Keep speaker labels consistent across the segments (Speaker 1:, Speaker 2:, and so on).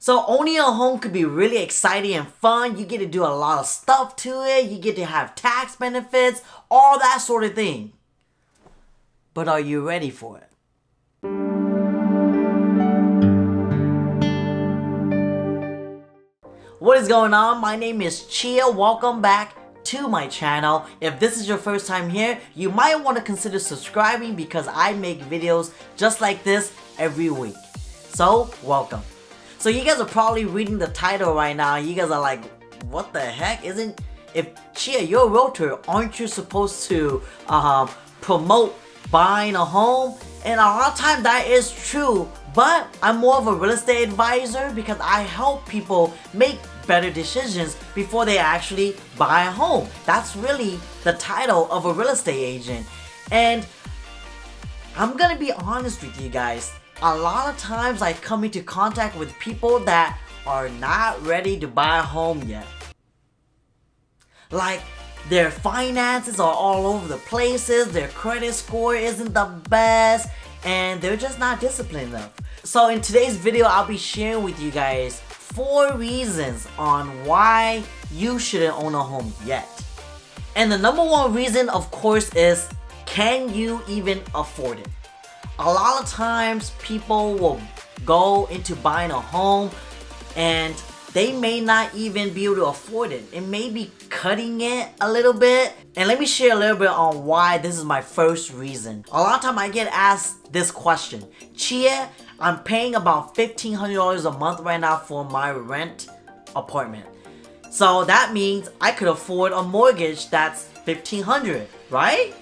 Speaker 1: So owning a home could be really exciting and fun. You get to do a lot of stuff to it. You get to have tax benefits, all that sort of thing. But are you ready for it? What is going on? My name is Chia. Welcome back to my channel. If this is your first time here, you might want to consider subscribing because I make videos just like this every week. So, welcome. So you guys are probably reading the title right now. You guys are like, what the heck? If Chia, you're a realtor, aren't you supposed to promote buying a home? And a lot of times that is true, but I'm more of a real estate advisor because I help people make better decisions before they actually buy a home. That's really the title of a real estate agent. And I'm gonna be honest with you guys. A lot of times I come into contact with people that are not ready to buy a home yet. Like, their finances are all over the places, their credit score isn't the best, and they're just not disciplined enough. So in today's video, I'll be sharing with you guys 4 reasons on why you shouldn't own a home yet. And the number 1 reason, of course, is can you even afford it? A lot of times people will go into buying a home and they may not even be able to afford it. It may be cutting it a little bit. And let me share a little bit on why this is my first reason. A lot of time I get asked this question. Chia, I'm paying about $1,500 a month right now for my rent apartment. So that means I could afford a mortgage that's $1,500, right?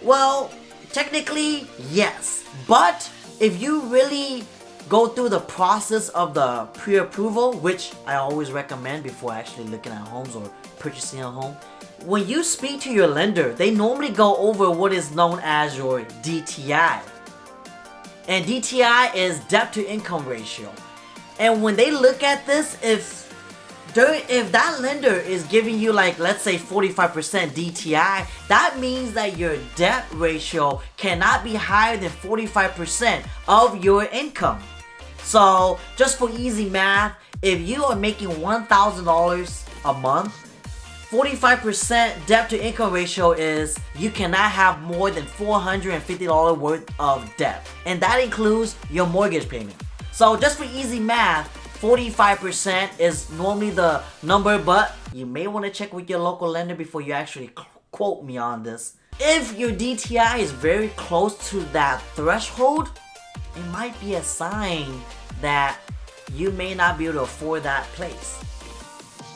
Speaker 1: Well, technically, yes. But if you really go through the process of the pre-approval, which I always recommend before actually looking at homes or purchasing a home, when you speak to your lender, they normally go over what is known as your DTI. And DTI is debt to income ratio. And when they look at this, if that lender is giving you, like, let's say 45% DTI, that means that your debt ratio cannot be higher than 45% of your income. So just for easy math, if you are making $1,000 a month, 45% debt to income ratio is you cannot have more than $450 worth of debt. And that includes your mortgage payment. So just for easy math, 45% is normally the number, but you may want to check with your local lender before you actually quote me on this. If your DTI is very close to that threshold, it might be a sign that you may not be able to afford that place.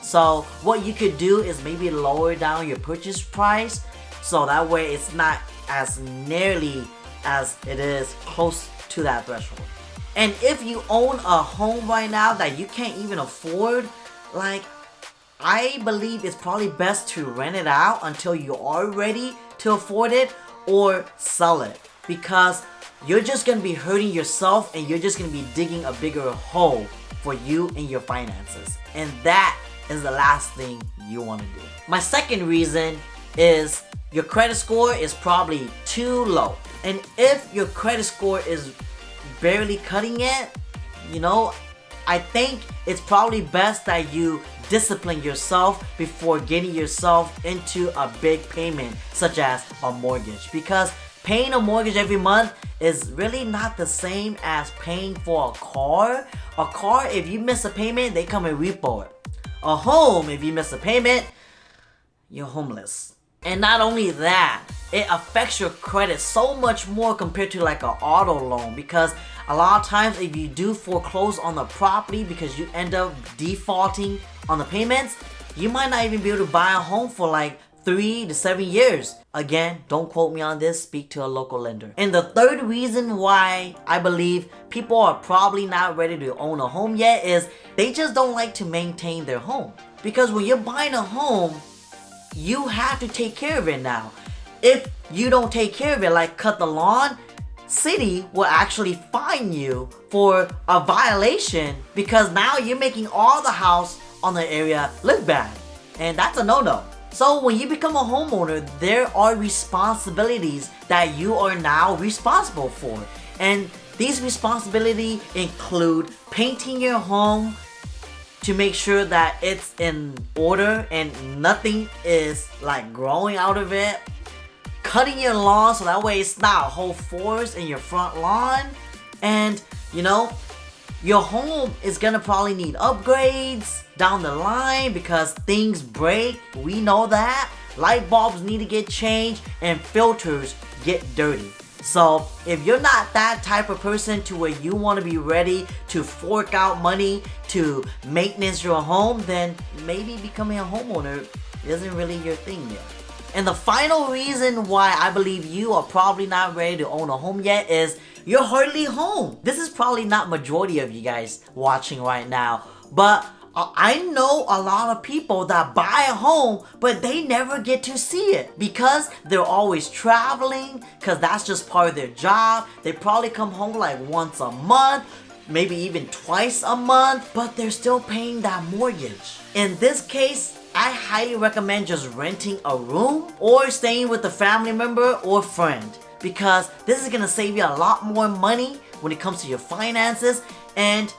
Speaker 1: So what you could do is maybe lower down your purchase price so that way it's not as nearly as it is close to that threshold. And if you own a home right now that you can't even afford, like, I believe it's probably best to rent it out until you are ready to afford it or sell it, because you're just going to be hurting yourself and you're just going to be digging a bigger hole for you and your finances. And that is the last thing you want to do. My second reason is your credit score is probably too low. And if your credit score is barely cutting it, you know, I think it's probably best that you discipline yourself before getting yourself into a big payment such as a mortgage, because paying a mortgage every month is really not the same as paying for a car. A car, if you miss a payment, they come and repo it. A home, if you miss a payment, you're homeless. And not only that, it affects your credit so much more compared to like an auto loan, because a lot of times if you do foreclose on the property because you end up defaulting on the payments, you might not even be able to buy a home for like 3 to 7 years. Again, don't quote me on this, speak to a local lender. And the third reason why I believe people are probably not ready to own a home yet is they just don't like to maintain their home. Because when you're buying a home, you have to take care of it now. If you don't take care of it, like cut the lawn, city will actually fine you for a violation because now you're making all the house on the area look bad. And that's a no-no. So when you become a homeowner, there are responsibilities that you are now responsible for. And These responsibilities include painting your home to make sure that it's in order and nothing is like growing out of it, cutting your lawn so that way it's not a whole forest in your front lawn, and you know, your home is gonna probably need upgrades down the line because things break. We know that. Light bulbs need to get changed and filters get dirty. So if you're not that type of person to where you want to be ready to fork out money to maintenance your home, then maybe becoming a homeowner isn't really your thing yet. And the final reason why I believe you are probably not ready to own a home yet is you're hardly home. This is probably not majority of you guys watching right now, but I know a lot of people that buy a home, but they never get to see it because they're always traveling, because that's just part of their job. They probably come home like once a month, maybe even twice a month, but they're still paying that mortgage. In this case, I highly recommend just renting a room or staying with a family member or friend, because this is gonna save you a lot more money when it comes to your finances. And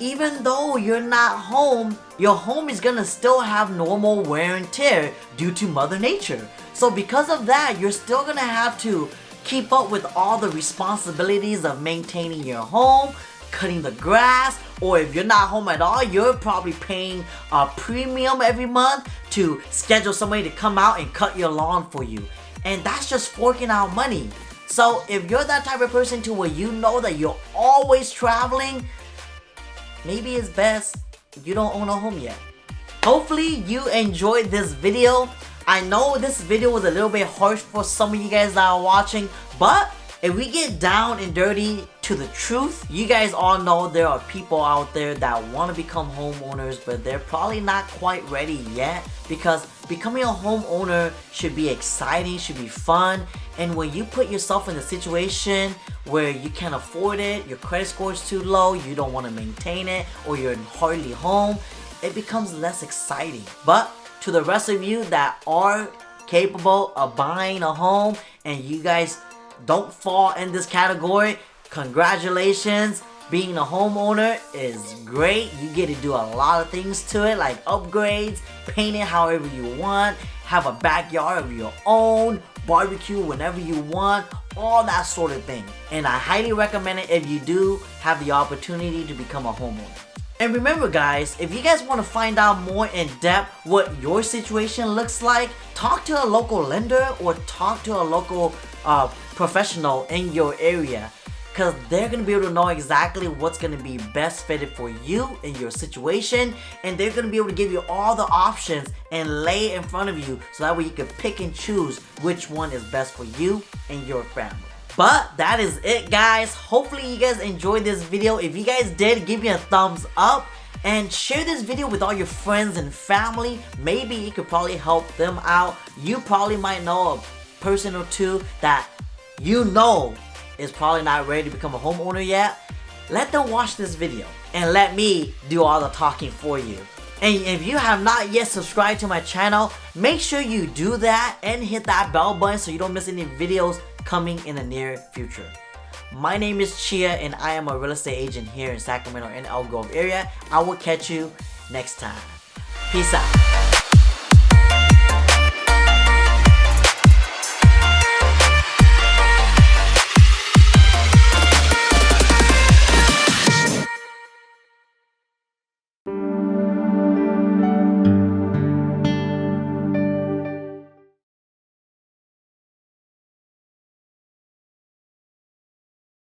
Speaker 1: even though you're not home, your home is gonna still have normal wear and tear due to Mother Nature. So because of that, you're still gonna have to keep up with all the responsibilities of maintaining your home, cutting the grass, or if you're not home at all, you're probably paying a premium every month to schedule somebody to come out and cut your lawn for you. And that's just forking out money. So if you're that type of person to where you know that you're always traveling, maybe it's best you don't own a home yet. Hopefully you enjoyed this video. I know this video was a little bit harsh for some of you guys that are watching, but if we get down and dirty to the truth, you guys all know there are people out there that want to become homeowners, but they're probably not quite ready yet, because becoming a homeowner should be exciting, should be fun. And when you put yourself in a situation where you can't afford it, your credit score is too low, you don't want to maintain it, or you're hardly home, it becomes less exciting. But to the rest of you that are capable of buying a home and you guys don't fall in this category, congratulations. Being a homeowner is great. You get to do a lot of things to it, like upgrades, paint it however you want, have a backyard of your own, barbecue whenever you want, all that sort of thing. And I highly recommend it if you do have the opportunity to become a homeowner. And remember guys, if you guys want to find out more in depth what your situation looks like, talk to a local lender or talk to a local professional in your area, because they're going to be able to know exactly what's going to be best fitted for you in your situation, and they're going to be able to give you all the options and lay it in front of you so that way you can pick and choose which one is best for you and your family. But that is it guys. Hopefully you guys enjoyed this video. If you guys did, give me a thumbs up and share this video with all your friends and family. Maybe it could probably help them out. You probably might know a person or two that you know is probably not ready to become a homeowner yet. Let them watch this video and let me do all the talking for you. And if you have not yet subscribed to my channel, make sure you do that and hit that bell button so you don't miss any videos coming in the near future. My name is Chia and I am a real estate agent here in Sacramento and Elk Grove area. I will catch you next time. Peace out.